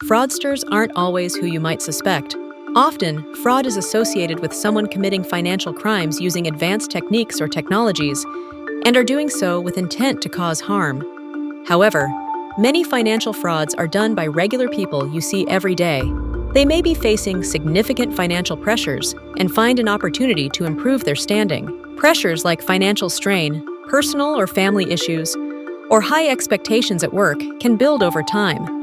Fraudsters aren't always who you might suspect. Often, fraud is associated with someone committing financial crimes using advanced techniques or technologies, and are doing so with intent to cause harm. However, many financial frauds are done by regular people you see every day. They may be facing significant financial pressures and find an opportunity to improve their standing. Pressures like financial strain, personal or family issues, or high expectations at work can build over time.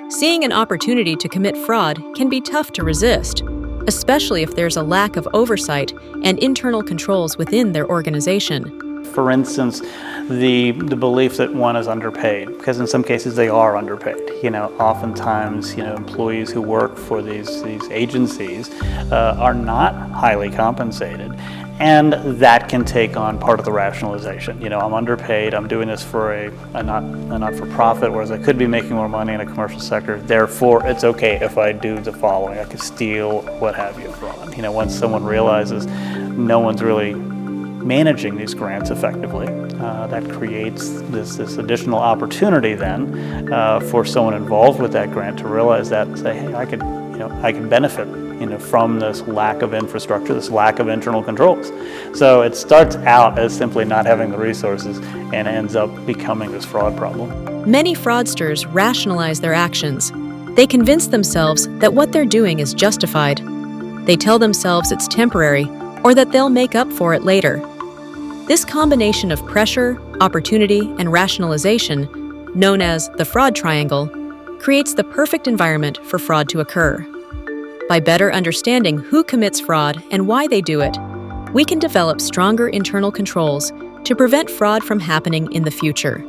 Seeing an opportunity to commit fraud can be tough to resist, especially if there's a lack of oversight and internal controls within their organization. For instance, the belief that one is underpaid, because in some cases they are underpaid. Oftentimes, employees who work for these agencies are not highly compensated. And that can take on part of the rationalization. I'm underpaid, I'm doing this for a not-for-profit, whereas I could be making more money in a commercial sector. Therefore, it's okay if I do the following. I could steal, what have you, fraud. Once someone realizes no one's really managing these grants effectively, that creates this additional opportunity then for someone involved with that grant to realize that and say, hey, I can benefit from this lack of infrastructure, this lack of internal controls. So it starts out as simply not having the resources and ends up becoming this fraud problem. Many fraudsters rationalize their actions. They convince themselves that what they're doing is justified. They tell themselves it's temporary or that they'll make up for it later. This combination of pressure, opportunity, and rationalization, known as the fraud triangle, creates the perfect environment for fraud to occur. By better understanding who commits fraud and why they do it, we can develop stronger internal controls to prevent fraud from happening in the future.